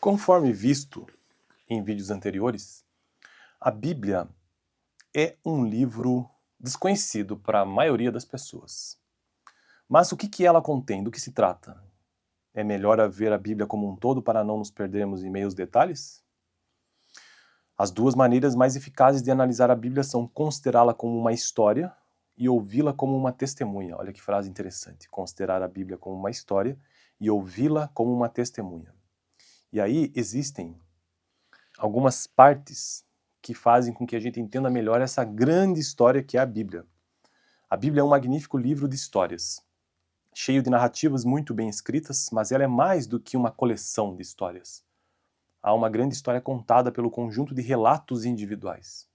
Conforme visto em vídeos anteriores, a Bíblia é um livro desconhecido para a maioria das pessoas. Mas o que ela contém? Do que se trata? É melhor ver a Bíblia como um todo para não nos perdermos em meios detalhes? As duas maneiras mais eficazes de analisar a Bíblia são considerá-la como uma história e ouvi-la como uma testemunha. Olha que frase interessante. Considerar a Bíblia como uma história e ouvi-la como uma testemunha. E aí existem algumas partes que fazem com que a gente entenda melhor essa grande história que é a Bíblia. A Bíblia é um magnífico livro de histórias, cheio de narrativas muito bem escritas, mas ela é mais do que uma coleção de histórias. Há uma grande história contada pelo conjunto de relatos individuais.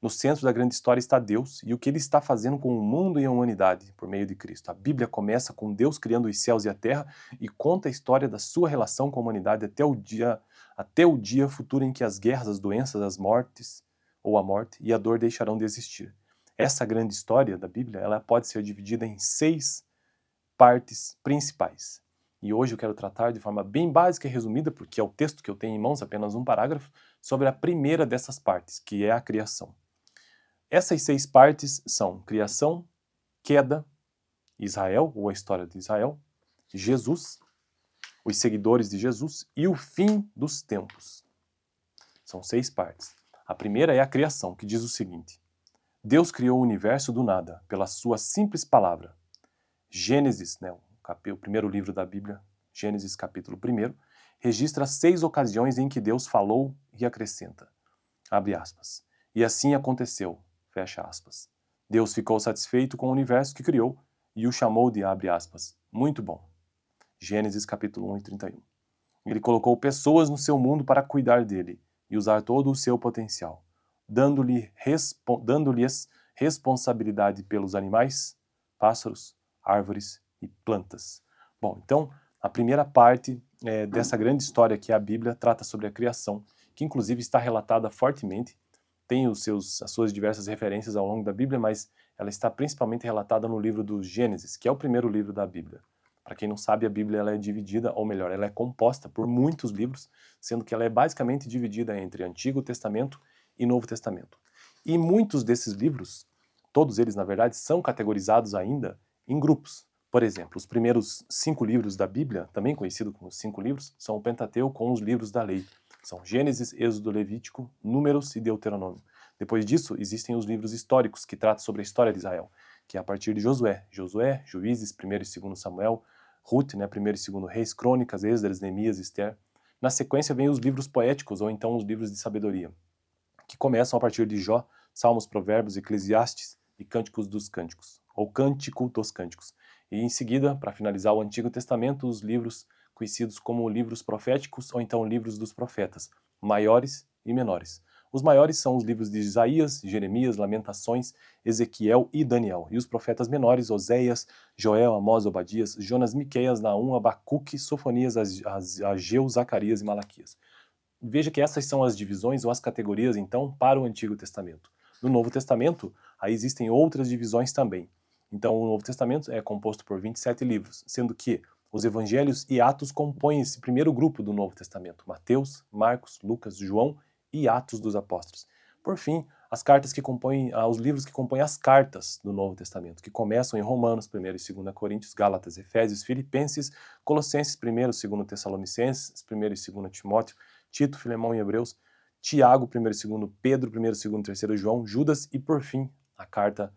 No centro da grande história está Deus e o que Ele está fazendo com o mundo e a humanidade por meio de Cristo. A Bíblia começa com Deus criando os céus e a terra e conta a história da sua relação com a humanidade até o dia futuro em que as guerras, as doenças, as mortes ou a morte e a dor deixarão de existir. Essa grande história da Bíblia, ela pode ser dividida em 6 partes principais. E hoje eu quero tratar de forma bem básica e resumida, porque é o texto que eu tenho em mãos, apenas um parágrafo, sobre a primeira dessas partes, que é a criação. Essas 6 partes são criação, queda, Israel, ou a história de Israel, Jesus, os seguidores de Jesus e o fim dos tempos. São 6 partes. A primeira é a criação, que diz o seguinte: Deus criou o universo do nada, pela sua simples palavra. Gênesis, o primeiro livro da Bíblia, Gênesis capítulo 1, registra 6 ocasiões em que Deus falou e acrescenta, abre aspas, e assim aconteceu, fecha aspas. Deus ficou satisfeito com o universo que criou e o chamou de, abre aspas, muito bom. Gênesis capítulo 1 e 31. Ele colocou pessoas no seu mundo para cuidar dele e usar todo o seu potencial, dando-lhes responsabilidade pelos animais, pássaros, árvores e plantas. Bom, então, a primeira parte dessa grande história que é a Bíblia trata sobre a criação, que inclusive está relatada fortemente, tem as suas diversas referências ao longo da Bíblia, mas ela está principalmente relatada no livro do Gênesis, que é o primeiro livro da Bíblia. Para quem não sabe, a Bíblia ela é dividida, ou melhor, ela é composta por muitos livros, sendo que ela é basicamente dividida entre Antigo Testamento e Novo Testamento. E muitos desses livros, todos eles na verdade, são categorizados ainda em grupos. Por exemplo, os primeiros 5 livros da Bíblia, também conhecido como 5 livros, são o Pentateuco com os livros da lei. São Gênesis, Êxodo, Levítico, Números e Deuteronômio. Depois disso, existem os livros históricos, que tratam sobre a história de Israel, que é a partir de Josué, Juízes, 1º e 2º Samuel, Ruth, 1º e 2º Reis, Crônicas, Esdras, Neemias, Esther. Na sequência vem os livros poéticos, ou então os livros de sabedoria, que começam a partir de Jó, Salmos, Provérbios, Eclesiastes e Cânticos dos Cânticos, ou Cântico dos Cânticos. E em seguida, para finalizar o Antigo Testamento, os livros conhecidos como livros proféticos ou então livros dos profetas, maiores e menores. Os maiores são os livros de Isaías, Jeremias, Lamentações, Ezequiel e Daniel. E os profetas menores, Oséias, Joel, Amós, Obadias, Jonas, Miqueias, Naum, Abacuque, Sofonias, Ageu, Zacarias e Malaquias. Veja que essas são as divisões ou as categorias, então, para o Antigo Testamento. No Novo Testamento, aí existem outras divisões também. Então, o Novo Testamento é composto por 27 livros, sendo que os Evangelhos e Atos compõem esse primeiro grupo do Novo Testamento: Mateus, Marcos, Lucas, João e Atos dos Apóstolos. Por fim, as cartas que compõem, os livros que compõem as cartas do Novo Testamento, que começam em Romanos, 1º e 2º Coríntios, Gálatas, Efésios, Filipenses, Colossenses, 1º e 2º Tessalonicenses, 1º e 2º Timóteo, Tito, Filemão e Hebreus, Tiago, 1º e 2º Pedro, 1º e 2º e 3º João, Judas e, por fim, a carta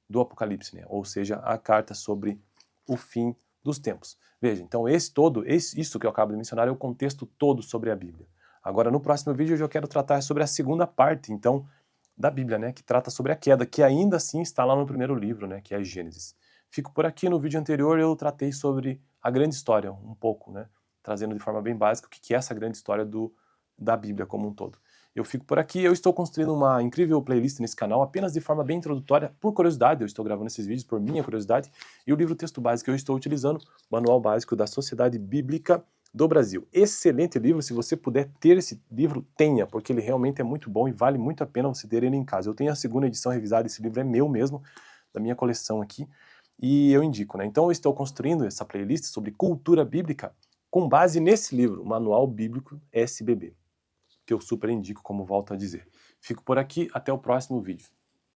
do Apocalipse, ou seja, a carta sobre o fim dos tempos. Veja, então isso que eu acabo de mencionar é o contexto todo sobre a Bíblia. Agora, no próximo vídeo, eu já quero tratar sobre a segunda parte, então, da Bíblia, que trata sobre a queda, que ainda assim está lá no primeiro livro, que é Gênesis. Fico por aqui. No vídeo anterior eu tratei sobre a grande história, um pouco, trazendo de forma bem básica o que é essa grande história da Bíblia como um todo. Eu fico por aqui. Eu estou construindo uma incrível playlist nesse canal, apenas de forma bem introdutória, por curiosidade. Eu estou gravando esses vídeos por minha curiosidade. E o livro texto básico que eu estou utilizando, Manual Básico da Sociedade Bíblica do Brasil. Excelente livro. Se você puder ter esse livro, tenha, porque ele realmente é muito bom e vale muito a pena você ter ele em casa. Eu tenho a segunda edição revisada, esse livro é meu mesmo, da minha coleção aqui, e eu indico. Então eu estou construindo essa playlist sobre cultura bíblica com base nesse livro, o Manual Bíblico SBB, que eu super indico, como volto a dizer. Fico por aqui, até o próximo vídeo.